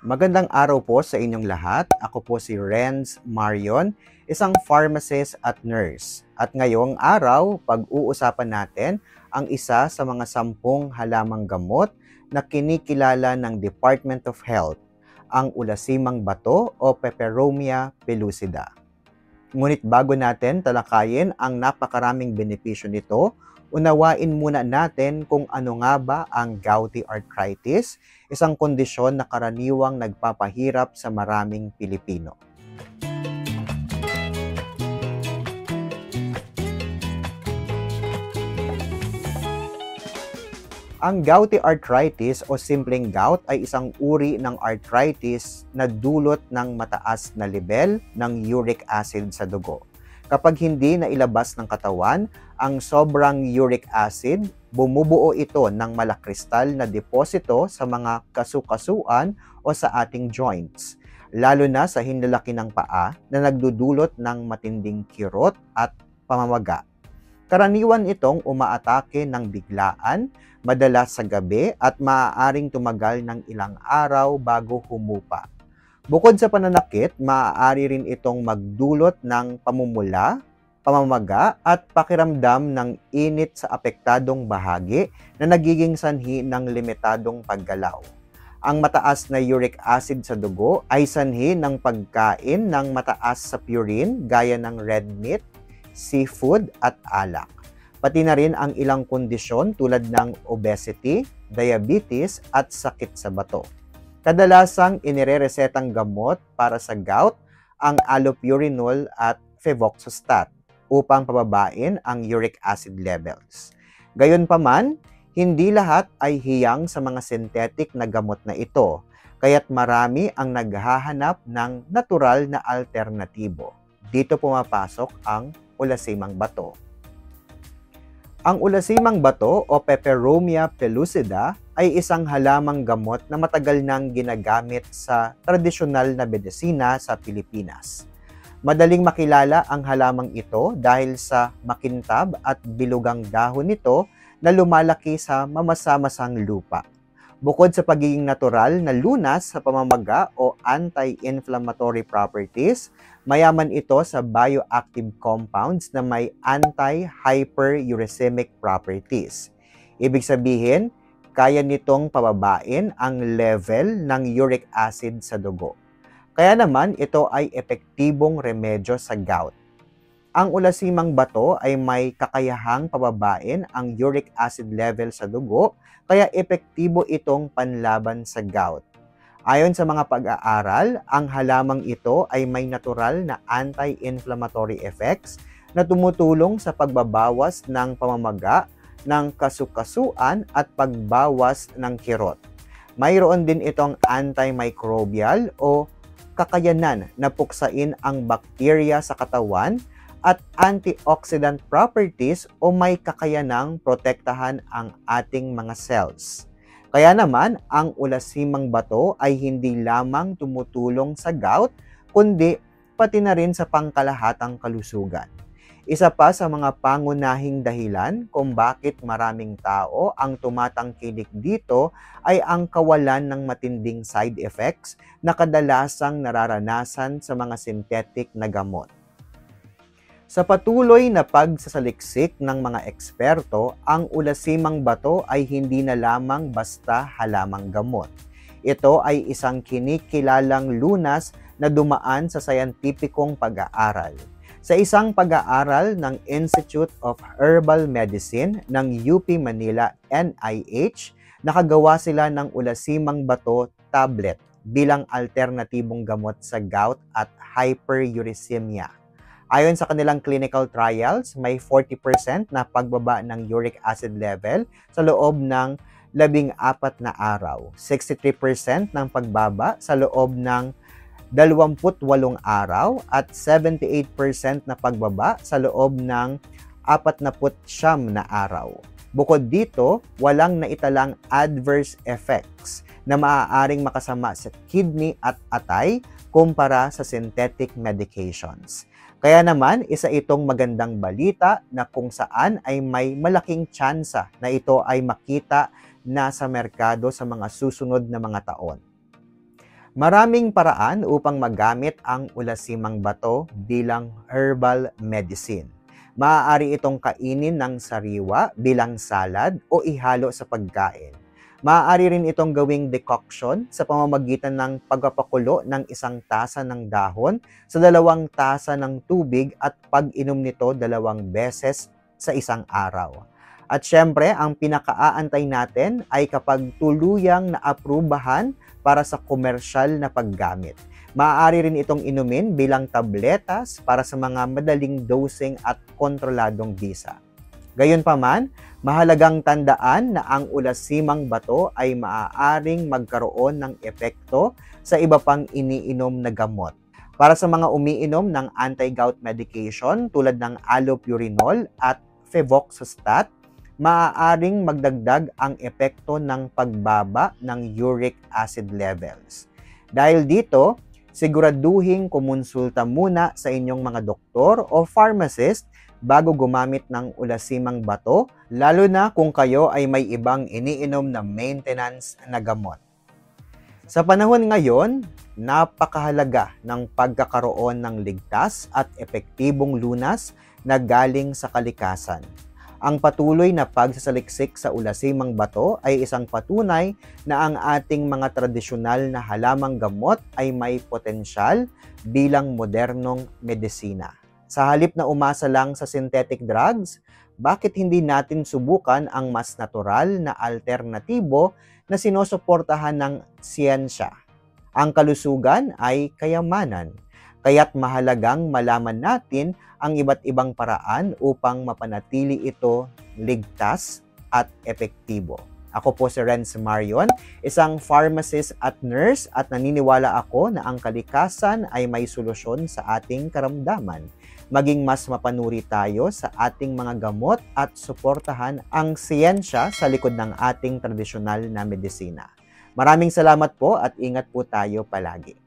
Magandang araw po sa inyong lahat. Ako po si Renz Marion, isang pharmacist at nurse. At ngayong araw, pag-uusapan natin ang isa sa mga 10 halamang gamot na kinikilala ng Department of Health, ang ulasimang bato o Peperomia pellucida. Ngunit bago natin talakayin ang napakaraming benepisyo nito, unawain muna natin kung ano nga ba ang gouty arthritis, isang kondisyon na karaniwang nagpapahirap sa maraming Pilipino. Ang gouty arthritis o simpleng gout ay isang uri ng arthritis na dulot ng mataas na level ng uric acid sa dugo. Kapag hindi nailabas ng katawan ang sobrang uric acid, bumubuo ito ng malakristal na deposito sa mga kasukasuan o sa ating joints, lalo na sa hinlalaki ng paa na nagdudulot ng matinding kirot at pamamaga. Karaniwan itong umaatake ng biglaan, madalas sa gabi at maaaring tumagal ng ilang araw bago humupa. Bukod sa pananakit, maaari rin itong magdulot ng pamumula, pamamaga at pakiramdam ng init sa apektadong bahagi na nagiging sanhi ng limitadong paggalaw. Ang mataas na uric acid sa dugo ay sanhi ng pagkain ng mataas sa purine gaya ng red meat, seafood at alak. Pati na rin ang ilang kondisyon tulad ng obesity, diabetes at sakit sa bato. Kadalasang inireresetang gamot para sa gout ang allopurinol at fevoxostat upang pababain ang uric acid levels. Gayunpaman, hindi lahat ay hiyang sa mga synthetic na gamot na ito, kaya't marami ang naghahanap ng natural na alternatibo. Dito pumapasok ang ulasimang bato. Ang ulasimang bato o Peperomia pellucida ay isang halamang gamot na matagal nang ginagamit sa tradisyonal na medisina sa Pilipinas. Madaling makilala ang halamang ito dahil sa makintab at bilugang dahon nito na lumalaki sa mamasa-masang lupa. Bukod sa pagiging natural na lunas sa pamamaga o anti-inflammatory properties, mayaman ito sa bioactive compounds na may anti-hyperuricemic properties. Ibig sabihin, kaya nitong pababain ang level ng uric acid sa dugo. Kaya naman ito ay epektibong remedyo sa gout. Ang ulasimang bato ay may kakayahang pababain ang uric acid level sa dugo, kaya epektibo itong panlaban sa gout. Ayon sa mga pag-aaral, ang halamang ito ay may natural na anti-inflammatory effects na tumutulong sa pagbabawas ng pamamaga, ng kasukasuan at pagbawas ng kirot. Mayroon din itong antimicrobial o kakayanan na puksain ang bakterya sa katawan at antioxidant properties o may kakayanang protektahan ang ating mga cells. Kaya naman, ang ulasimang bato ay hindi lamang tumutulong sa gout, kundi pati na rin sa pangkalahatang kalusugan. Isa pa sa mga pangunahing dahilan kung bakit maraming tao ang tumatangkilik dito ay ang kawalan ng matinding side effects na kadalasang nararanasan sa mga synthetic na gamot. Sa patuloy na pagsasaliksik ng mga eksperto, ang ulasimang bato ay hindi na lamang basta halamang gamot. Ito ay isang kinikilalang lunas na dumaan sa sayantipikong pag-aaral. Sa isang pag-aaral ng Institute of Herbal Medicine ng UP Manila NIH, nakagawa sila ng ulasimang bato tablet bilang alternatibong gamot sa gout at hyperuricemia. Ayon sa kanilang clinical trials, may 40% na pagbaba ng uric acid level sa loob ng 14 na araw, 63% ng pagbaba sa loob ng 28 araw at 78% na pagbaba sa loob ng 49 na araw. Bukod dito, walang naitalang adverse effects na maaaring makasama sa kidney at atay kumpara sa synthetic medications. Kaya naman, isa itong magandang balita na kung saan ay may malaking tsansa na ito ay makita na sa merkado sa mga susunod na mga taon. Maraming paraan upang magamit ang ulasimang bato bilang herbal medicine. Maaari itong kainin ng sariwa bilang salad o ihalo sa pagkain. Maaari rin itong gawing decoction sa pamamagitan ng pagpapakulo ng 1 tasa ng dahon sa 2 tasa ng tubig at pag-inom nito 2 beses sa isang araw. At syempre, ang pinakaaantay natin ay kapag tuluyang naaprubahan para sa komersyal na paggamit. Maaari rin itong inumin bilang tabletas para sa mga madaling dosing at kontroladong bisa. Gayunpaman, mahalagang tandaan na ang ulasimang bato ay maaaring magkaroon ng epekto sa iba pang iniinom na gamot. Para sa mga umiinom ng anti-gout medication tulad ng allopurinol at fevoxostat, maaaring magdagdag ang epekto ng pagbaba ng uric acid levels. Dahil dito, siguraduhing kumonsulta muna sa inyong mga doktor o pharmacist bago gumamit ng ulasimang bato, lalo na kung kayo ay may ibang iniinom na maintenance na gamot. Sa panahon ngayon, napakahalaga ng pagkakaroon ng ligtas at epektibong lunas na galing sa kalikasan. Ang patuloy na pagsasaliksik sa ulasimang bato ay isang patunay na ang ating mga tradisyonal na halamang gamot ay may potensyal bilang modernong medisina. Sa halip na umasa lang sa synthetic drugs, bakit hindi natin subukan ang mas natural na alternatibo na sinusuportahan ng siyensya? Ang kalusugan ay kayamanan, kaya't mahalagang malaman natin ang iba't ibang paraan upang mapanatili ito ligtas at epektibo. Ako po si Renz Marion, isang pharmacist at nurse at naniniwala ako na ang kalikasan ay may solusyon sa ating karamdaman. Maging mas mapanuri tayo sa ating mga gamot at suportahan ang siyensya sa likod ng ating tradisyonal na medisina. Maraming salamat po at ingat po tayo palagi.